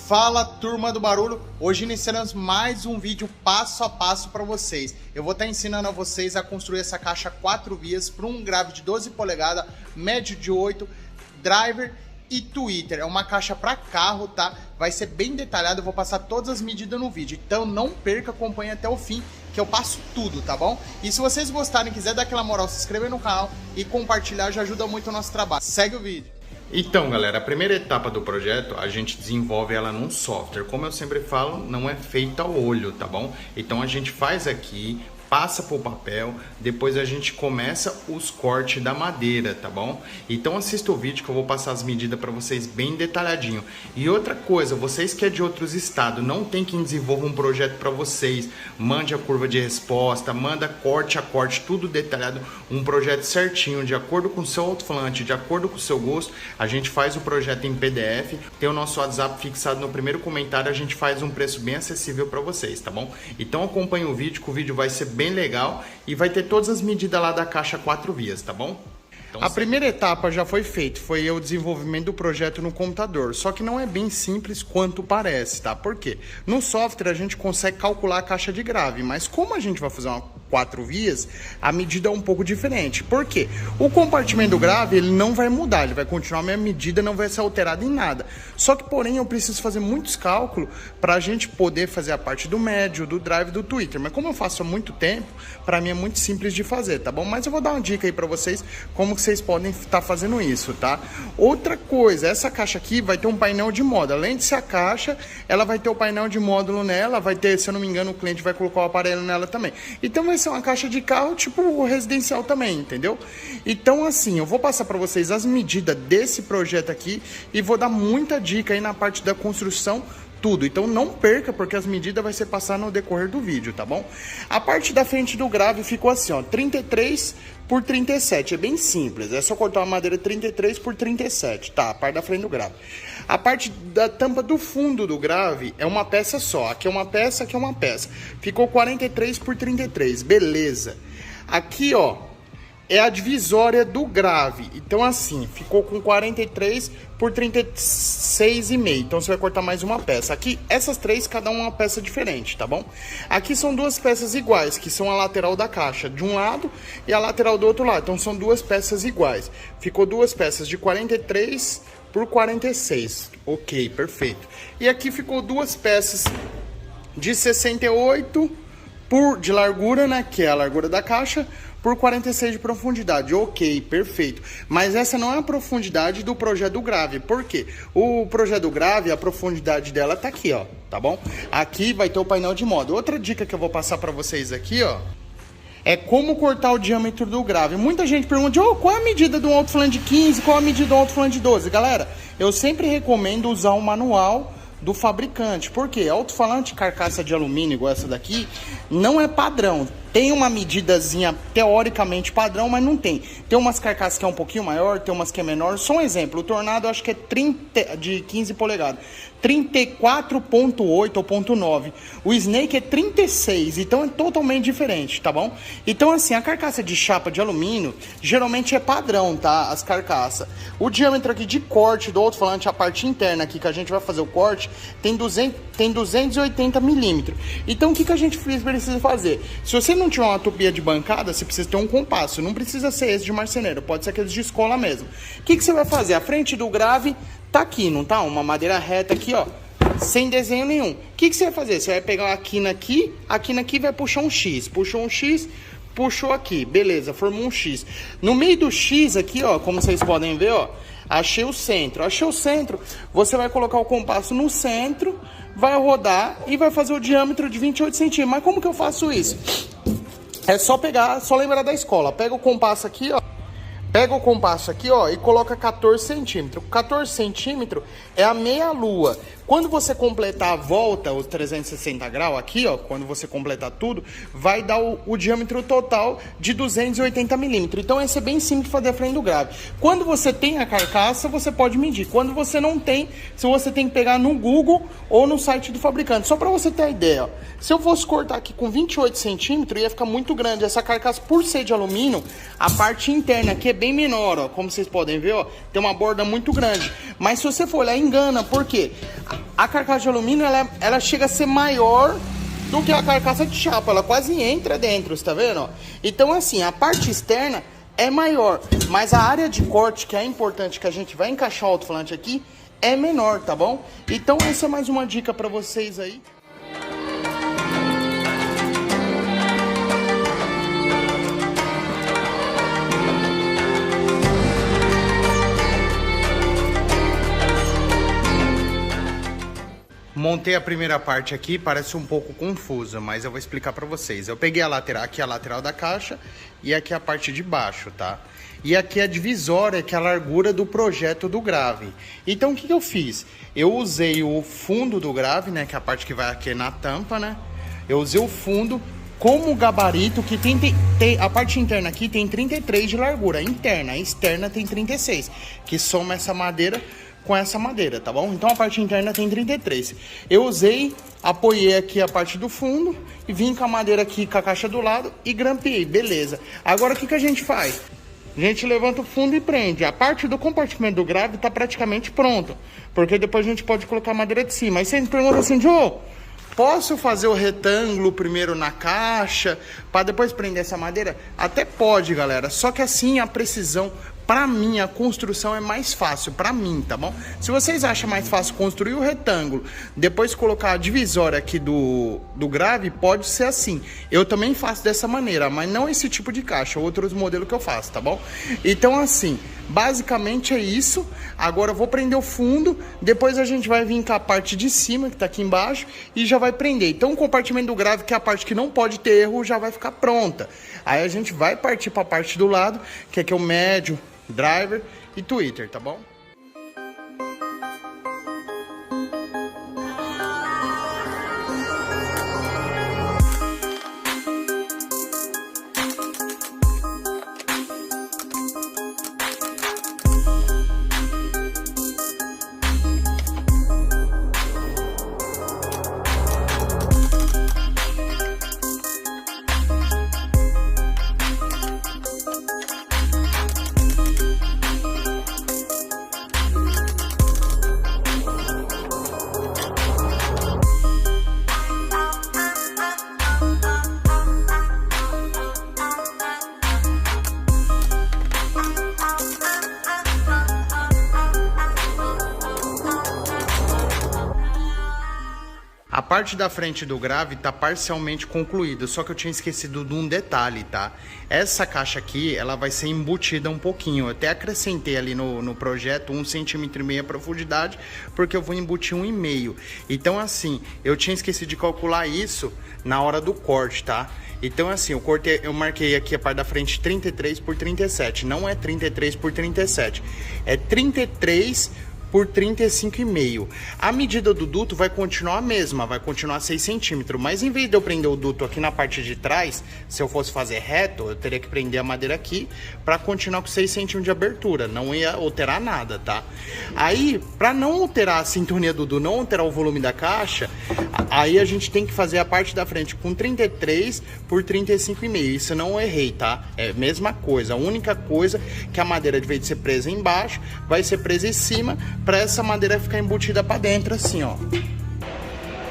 Fala, turma do barulho, hoje iniciamos mais um vídeo passo a passo para vocês. Eu vou estar ensinando a vocês a construir essa caixa 4 vias para um grave de 12 polegadas, médio de 8, driver e tweeter. É uma caixa para carro, tá? Vai ser bem detalhado, eu vou passar todas as medidas no vídeo, então não perca, acompanhe até o fim que eu passo tudo, tá bom? E se vocês gostarem, quiser dar aquela moral, se inscrever no canal e compartilhar, já ajuda muito o nosso trabalho. Segue o vídeo. Então, galera, a primeira etapa do projeto, a gente desenvolve ela num software. Como eu sempre falo, não é feita ao olho, tá bom? Então a gente faz aqui, passa pro papel, depois a gente começa os cortes da madeira, tá bom? Então assista o vídeo que eu vou passar as medidas para vocês bem detalhadinho. E outra coisa, vocês que é de outros estados, não tem quem desenvolva um projeto para vocês, mande a curva de resposta, manda corte a corte, tudo detalhado, um projeto certinho, de acordo com o seu alto-falante, de acordo com o seu gosto, a gente faz o projeto em PDF, tem o nosso WhatsApp fixado no primeiro comentário, a gente faz um preço bem acessível para vocês, tá bom? Então acompanhe o vídeo, que o vídeo vai ser bem legal e vai ter todas as medidas lá da caixa 4 vias, tá bom? Então, a primeira etapa já foi feita, foi o desenvolvimento do projeto no computador, só que não é bem simples quanto parece, tá? Por quê? No software a gente consegue calcular a caixa de grave, mas como a gente vai fazer uma 4 vias, a medida é um pouco diferente. Por quê? O compartimento do grave, ele não vai mudar, ele vai continuar a mesma medida, não vai ser alterado em nada. Só que, porém, eu preciso fazer muitos cálculos para a gente poder fazer a parte do médio, do drive, do tweeter. Mas como eu faço há muito tempo, para mim é muito simples de fazer, tá bom? Mas eu vou dar uma dica aí para vocês, como que vocês podem estar fazendo isso, tá? Outra coisa, essa caixa aqui vai ter um painel de módulo. Além de ser a caixa, ela vai ter o painel de módulo nela, vai ter, se eu não me engano, o cliente vai colocar o aparelho nela também. Então vai ser uma caixa de carro tipo residencial também, entendeu? Então assim, eu vou passar para vocês as medidas desse projeto aqui e vou dar muita dica aí na parte da construção, tudo. Então não perca, porque as medidas vai ser passar no decorrer do vídeo, tá bom? A parte da frente do grave ficou assim, ó, 33 por 37, é bem simples, é só cortar uma madeira 33 por 37, tá? A parte da frente do grave. A parte da tampa do fundo do grave é uma peça só, aqui é uma peça, aqui é uma peça. Ficou 43 por 33, beleza. Aqui, ó, é a divisória do grave, então assim, ficou com 43 por 36,5, então você vai cortar mais uma peça. Aqui, essas três, cada uma peça diferente, tá bom? Aqui são duas peças iguais, que são a lateral da caixa de um lado e a lateral do outro lado, então são duas peças iguais. Ficou duas peças de 43 por 46, ok, perfeito. E aqui ficou duas peças de 68 de largura, né, que é a largura da caixa, por 46 de profundidade, ok, perfeito. Mas essa não é a profundidade do projeto do grave, por quê? O projeto do grave, a profundidade dela tá aqui, ó, tá bom? Aqui vai ter o painel de módulo. Outra dica que eu vou passar para vocês aqui, ó, é como cortar o diâmetro do grave. Muita gente pergunta, qual é a medida do alto-falante de 15, qual é a medida do alto-falante de 12? Galera, eu sempre recomendo usar o manual do fabricante, porque alto-falante carcaça de alumínio igual essa daqui não é padrão. Tem uma medidazinha teoricamente padrão, mas não tem. Tem umas carcaças que é um pouquinho maior, tem umas que é menor. Só um exemplo, o Tornado eu acho que é 30, de 15 polegadas, 34.8 ou 0.9. O Snake é 36, então é totalmente diferente, tá bom? Então assim, a carcaça de chapa de alumínio geralmente é padrão, tá? As carcaças. O diâmetro aqui de corte do alto-falante, a parte interna aqui que a gente vai fazer o corte, tem 280 milímetros. Então o que a gente precisa fazer? Se você não tiver uma tupia de bancada, você precisa ter um compasso. Não precisa ser esse de marceneiro, pode ser aqueles de escola mesmo. O que você vai fazer? A frente do grave tá aqui, não tá? Uma madeira reta aqui, ó, sem desenho nenhum. O que você vai fazer? Você vai pegar a quina aqui e vai puxar um X. Puxou um X, puxou aqui, beleza, formou um X. No meio do X aqui, ó, como vocês podem ver, ó, achei o centro. Achei o centro, você vai colocar o compasso no centro, vai rodar e vai fazer o diâmetro de 28 centímetros. Mas como que eu faço isso? É só pegar, só lembrar da escola. Pega o compasso aqui, ó. Pega o compasso aqui, ó, e coloca 14 centímetros. 14 centímetros é a meia-lua. Quando você completar a volta, os 360 graus aqui, ó, quando você completar tudo, vai dar o diâmetro total de 280 milímetros. Então, esse é bem simples fazer a frente do grave. Quando você tem a carcaça, você pode medir. Quando você não tem, se você tem que pegar no Google ou no site do fabricante. Só para você ter a ideia, ó. Se eu fosse cortar aqui com 28 centímetros, ia ficar muito grande. Essa carcaça, por ser de alumínio, a parte interna aqui é bem menor, ó. Como vocês podem ver, ó, tem uma borda muito grande. Mas se você for olhar, engana. Por quê? a carcaça de alumínio, ela chega a ser maior do que a carcaça de chapa. Ela quase entra dentro, você tá vendo? Ó? Então, assim, a parte externa é maior, mas a área de corte, que é importante, que a gente vai encaixar o alto-falante aqui, é menor, tá bom? Então, essa é mais uma dica pra vocês aí. Montei a primeira parte aqui, parece um pouco confusa, mas eu vou explicar pra vocês. Eu peguei a lateral, aqui a lateral da caixa e aqui a parte de baixo, tá? E aqui a divisória, que é a largura do projeto do grave. Então o que eu fiz? Eu usei o fundo do grave, né, que é a parte que vai aqui na tampa, né? Eu usei o fundo como gabarito, que tem a parte interna aqui tem 33 de largura, interna, a externa tem 36, que soma essa madeira com essa madeira, tá bom? Então a parte interna tem 33. Eu usei, apoiei aqui a parte do fundo e vim com a madeira aqui com a caixa do lado e grampeei, beleza. Agora o que a gente faz? A gente levanta o fundo e prende. A parte do compartimento do grave tá praticamente pronto, porque depois a gente pode colocar a madeira de cima. Aí você me pergunta assim, Joe, posso fazer o retângulo primeiro na caixa para depois prender essa madeira? Até pode, galera, só que assim a precisão, pra mim, a construção é mais fácil, pra mim, tá bom? Se vocês acham mais fácil construir o retângulo, depois colocar a divisória aqui do grave, pode ser assim. Eu também faço dessa maneira, mas não esse tipo de caixa, outros modelos que eu faço, tá bom? Então, assim, basicamente é isso. Agora eu vou prender o fundo, depois a gente vai vir com a parte de cima, que tá aqui embaixo, e já vai prender. Então, o compartimento do grave, que é a parte que não pode ter erro, já vai ficar pronta. Aí a gente vai partir pra parte do lado, que é o médio, driver e Twitter, tá bom? A parte da frente do grave tá parcialmente concluída, só que eu tinha esquecido de um detalhe, tá? Essa caixa aqui, ela vai ser embutida um pouquinho. Eu até acrescentei ali no projeto 1,5 cm a profundidade, porque eu vou embutir 1,5. Então, assim, eu tinha esquecido de calcular isso na hora do corte, tá? Então, assim, eu marquei aqui a parte da frente 33 por 37. Não é 33 por 37, é 33 por 35,5. A medida do duto vai continuar a mesma, vai continuar 6 centímetros, mas em vez de eu prender o duto aqui na parte de trás, se eu fosse fazer reto, eu teria que prender a madeira aqui para continuar com 6 centímetros de abertura, não ia alterar nada, tá? Aí, para não alterar a sintonia do duto, não alterar o volume da caixa, aí a gente tem que fazer a parte da frente com 33 por 35,5. Isso não errei, tá? É a mesma coisa, a única coisa que a madeira, de vez de ser presa embaixo, vai ser presa em cima, para essa madeira ficar embutida para dentro, assim, ó.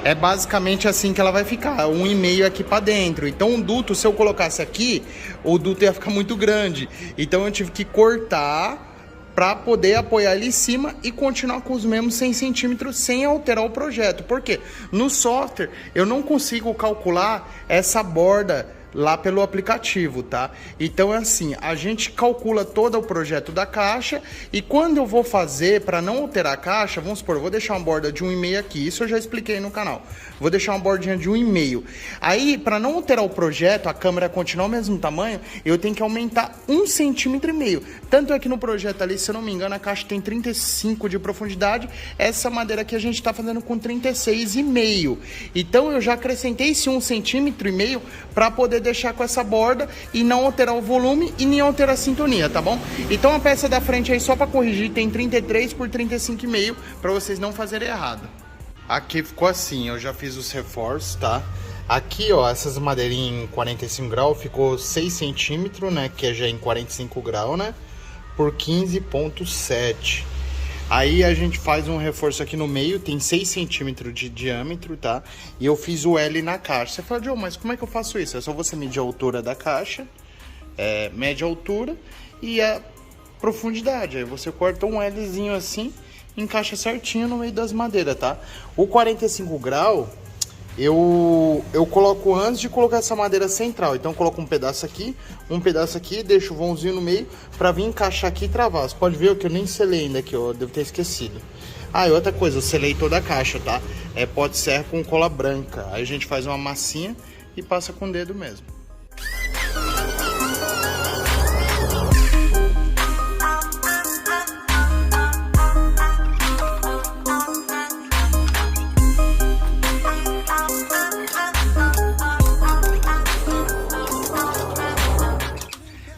É basicamente assim que ela vai ficar, 1,5 aqui para dentro. Então o duto, se eu colocasse aqui, o duto ia ficar muito grande. Então eu tive que cortar para poder apoiar ali em cima e continuar com os mesmos 100 centímetros sem alterar o projeto. Por quê? No software eu não consigo calcular essa borda lá pelo aplicativo, tá? Então é assim, a gente calcula todo o projeto da caixa e quando eu vou fazer, para não alterar a caixa, vamos supor, eu vou deixar uma borda de 1,5 aqui, isso eu já expliquei no canal, vou deixar uma bordinha de 1,5, aí para não alterar o projeto, a câmera continuar o mesmo tamanho, eu tenho que aumentar 1,5 centímetro, tanto é que no projeto ali, se eu não me engano, a caixa tem 35 de profundidade, essa madeira aqui a gente tá fazendo com 36,5, então eu já acrescentei esse 1,5 centímetro para poder deixar com essa borda e não alterar o volume e nem alterar a sintonia, tá bom? Então a peça da frente aí, só para corrigir, tem 33 por 35,5 para vocês não fazerem errado. Aqui ficou assim, eu já fiz os reforços, tá? Aqui, ó, essas madeirinhas em 45 graus ficou 6 centímetros, né? Que é já em 45 graus, né? Por 15,7. Aí a gente faz um reforço aqui no meio, tem 6 centímetros de diâmetro, tá? E eu fiz o L na caixa. Você fala, Joe, mas como é que eu faço isso? É só você medir a altura da caixa, mede a altura e a profundidade. Aí você corta um Lzinho assim, encaixa certinho no meio das madeiras, tá? O 45 graus, eu coloco antes de colocar essa madeira central. Então eu coloco um pedaço aqui, deixo o vãozinho no meio pra vir encaixar aqui e travar. Você pode ver que eu nem selei ainda aqui, ó, devo ter esquecido. Ah, e outra coisa, eu selei toda a caixa, tá? Pode ser com cola branca. Aí a gente faz uma massinha e passa com o dedo mesmo.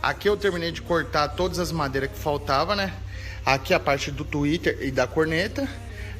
Aqui eu terminei de cortar todas as madeiras que faltava, né? Aqui a parte do tweeter e da corneta.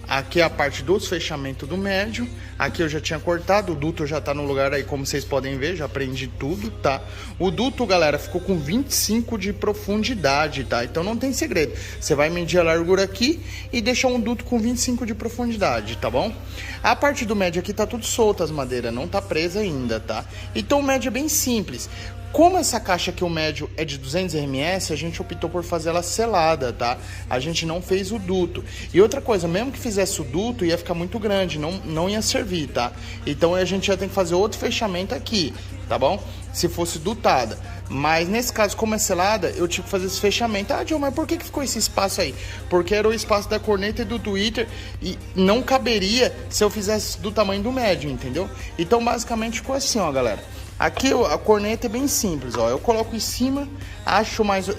Aqui a parte dos fechamentos do médio. Aqui eu já tinha cortado, o duto já tá no lugar aí, como vocês podem ver, já prendi tudo, tá? O duto, galera, ficou com 25 de profundidade, tá? Então não tem segredo. Você vai medir a largura aqui e deixar um duto com 25 de profundidade, tá bom? A parte do médio aqui tá tudo solta as madeiras, não tá presa ainda, tá? Então o médio é bem simples. Como essa caixa aqui, o médio, é de 200 RMS, a gente optou por fazer ela selada, tá? A gente não fez o duto. E outra coisa, mesmo que fizesse o duto, ia ficar muito grande, não ia servir, tá? Então a gente já tem que fazer outro fechamento aqui, tá bom? Se fosse dutada. Mas nesse caso, como é selada, eu tive que fazer esse fechamento. Ah, Joe, mas por que ficou esse espaço aí? Porque era o espaço da corneta e do tweeter e não caberia se eu fizesse do tamanho do médio, entendeu? Então basicamente ficou assim, ó, galera. Aqui a corneta é bem simples, ó. Eu coloco em cima,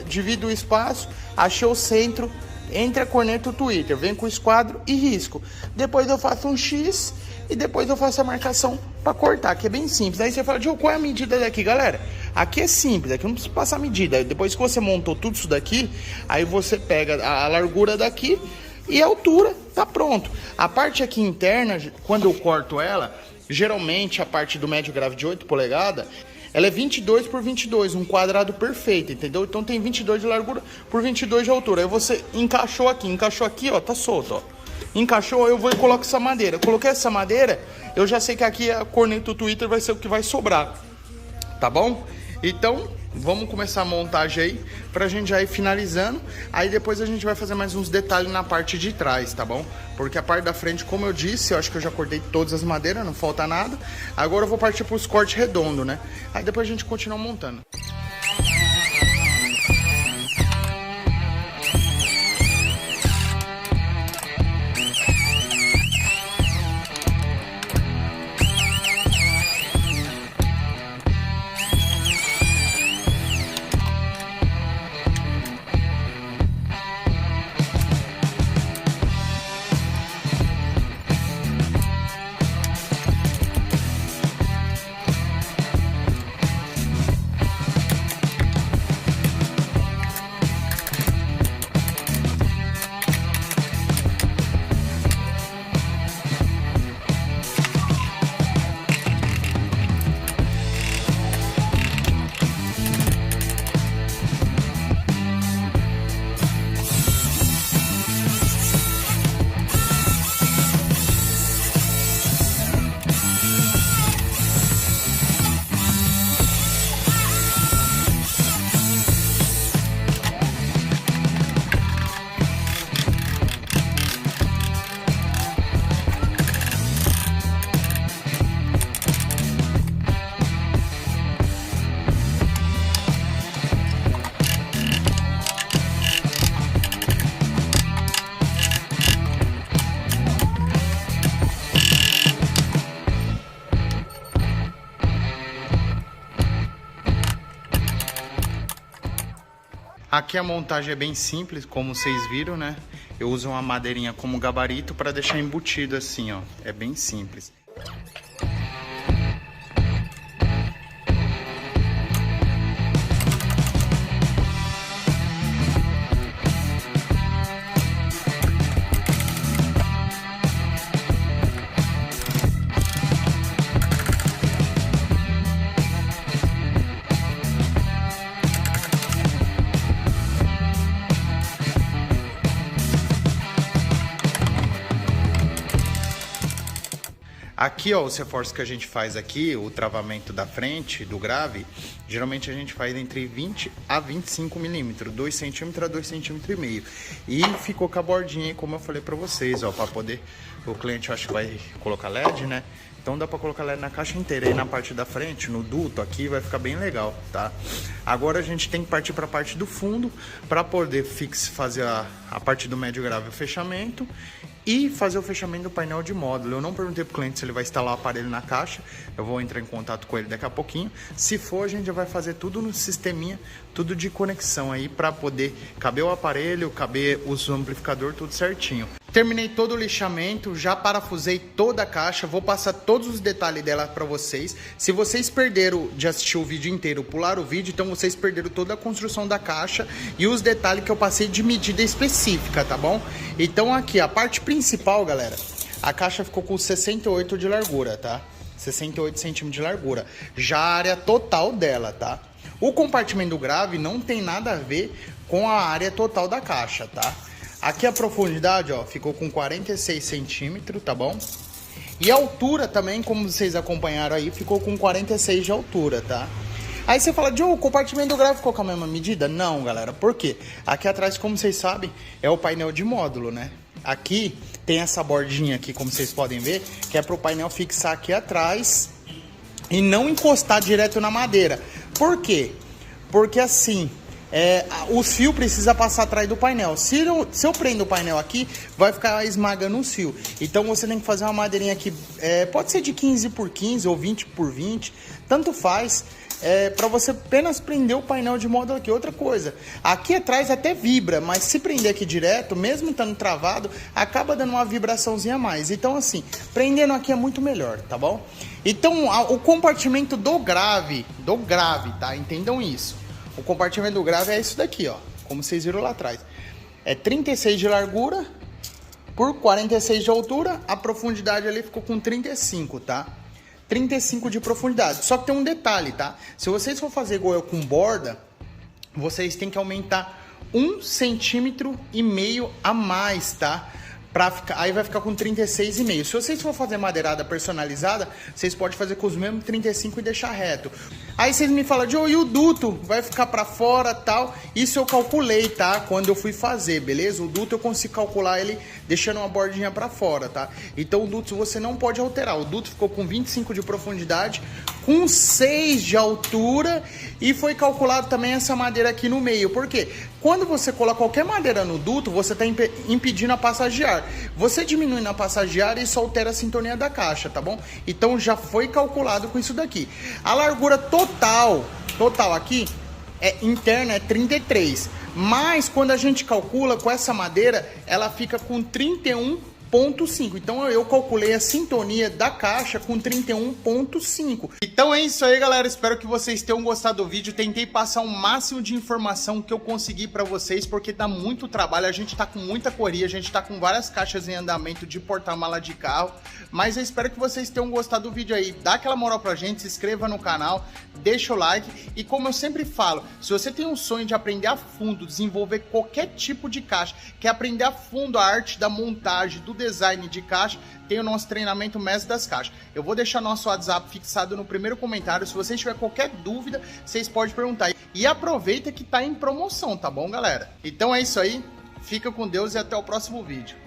divido o espaço, achei o centro entre a corneta e o tweeter, venho com o esquadro e risco. Depois eu faço um X e depois eu faço a marcação para cortar, que é bem simples. Aí você fala, Joe, qual é a medida daqui, galera? Aqui é simples, aqui não precisa passar medida. Depois que você montou tudo isso daqui, aí você pega a largura daqui e a altura, tá pronto. A parte aqui interna, quando eu corto ela, geralmente a parte do médio grave de 8 polegadas, ela é 22 por 22, um quadrado perfeito, entendeu? Então tem 22 de largura por 22 de altura. Aí você encaixou aqui, ó, tá solto, ó. Encaixou, eu vou e coloco essa madeira. Coloquei essa madeira, eu já sei que aqui a corneta do tweeter vai ser o que vai sobrar, tá bom? Então, vamos começar a montagem aí, pra gente já ir finalizando. Aí depois a gente vai fazer mais uns detalhes na parte de trás, tá bom? Porque a parte da frente, como eu disse, eu acho que eu já cortei todas as madeiras, não falta nada. Agora eu vou partir pros cortes redondos, né? Aí depois a gente continua montando. Aqui a montagem é bem simples, como vocês viram, né? Eu uso uma madeirinha como gabarito para deixar embutido assim, ó. É bem simples. Aqui, ó, os reforços que a gente faz aqui, o travamento da frente do grave, geralmente a gente faz entre 20 a 25 milímetros, 2 centímetros a 2,5 cm. E ficou com a bordinha aí, como eu falei pra vocês, ó, pra poder... O cliente, eu acho que vai colocar LED, né? Então dá pra colocar LED na caixa inteira. Aí na parte da frente, no duto aqui, vai ficar bem legal, tá? Agora a gente tem que partir pra parte do fundo, pra poder fazer a parte do médio grave, o fechamento, e fazer o fechamento do painel de módulo. Eu não perguntei pro cliente se ele vai instalar o aparelho na caixa, eu vou entrar em contato com ele daqui a pouquinho. Se for, a gente já vai fazer tudo no sisteminha, tudo de conexão aí, para poder caber o aparelho, caber os amplificadores, tudo certinho. Terminei todo o lixamento, já parafusei toda a caixa, vou passar todos os detalhes dela para vocês. Se vocês perderam de assistir o vídeo inteiro, pular o vídeo, então vocês perderam toda a construção da caixa e os detalhes que eu passei de medida específica, tá bom? Então aqui, a parte principal, galera, a caixa ficou com 68 de largura, tá? 68 centímetros de largura, já a área total dela, tá? O compartimento do grave não tem nada a ver com a área total da caixa, tá? Aqui a profundidade, ó, ficou com 46 centímetros, tá bom? E a altura também, como vocês acompanharam aí, ficou com 46 de altura, tá? Aí você fala, Joe, o compartimento do grave ficou com a mesma medida? Não, galera, por quê? Aqui atrás, como vocês sabem, é o painel de módulo, né? Aqui tem essa bordinha aqui, como vocês podem ver, que é para o painel fixar aqui atrás e não encostar direto na madeira. Por quê? Porque assim... os fios precisam passar atrás do painel. Se eu prendo o painel aqui, vai ficar esmagando os fios. Então você tem que fazer uma madeirinha aqui, pode ser de 15 por 15 ou 20 por 20, tanto faz, para você apenas prender o painel de módulo aqui. Outra coisa, aqui atrás até vibra, mas se prender aqui direto, mesmo estando travado, acaba dando uma vibraçãozinha a mais. Então assim, prendendo aqui é muito melhor, tá bom? Então o compartimento do grave, tá? Entendam isso. O compartimento do grave é isso daqui, ó, como vocês viram lá atrás. É 36 de largura por 46 de altura, a profundidade ali ficou com 35, tá? 35 de profundidade. Só que tem um detalhe, tá? Se vocês for fazer igual eu com borda, vocês têm que aumentar 1,5 centímetro a mais, tá? Aí vai ficar com 36,5. Se vocês for fazer madeirada personalizada, vocês podem fazer com os mesmos 35 e deixar reto. Aí vocês me falam, Joe, e o duto vai ficar para fora, tal? Isso eu calculei, tá? Quando eu fui fazer, beleza? O duto eu consigo calcular ele deixando uma bordinha para fora, tá? Então o duto você não pode alterar. O duto ficou com 25 de profundidade, com 6 de altura, e foi calculado também essa madeira aqui no meio. Por quê? Quando você coloca qualquer madeira no duto, você está impedindo a passagem de ar. Você diminuindo a passagem de ar, isso altera a sintonia da caixa, tá bom? Então já foi calculado com isso daqui. A largura total aqui, interna é 33. Mas quando a gente calcula com essa madeira, ela fica com 31,5. Então eu calculei a sintonia da caixa com 31,5. Então é isso aí, galera. Espero que vocês tenham gostado do vídeo. Tentei passar o máximo de informação que eu consegui para vocês, porque dá muito trabalho. A gente tá com muita correria, a gente tá com várias caixas em andamento de porta-mala de carro. Mas eu espero que vocês tenham gostado do vídeo aí. Dá aquela moral pra gente, se inscreva no canal, deixa o like. E como eu sempre falo, se você tem um sonho de aprender a fundo, desenvolver qualquer tipo de caixa, quer aprender a fundo a arte da montagem, do design de caixa, tem o nosso treinamento Mestre das Caixas. Eu vou deixar nosso WhatsApp fixado no primeiro comentário. Se vocês tiverem qualquer dúvida, vocês podem perguntar. E aproveita que tá em promoção, tá bom, galera? Então é isso aí. Fica com Deus e até o próximo vídeo.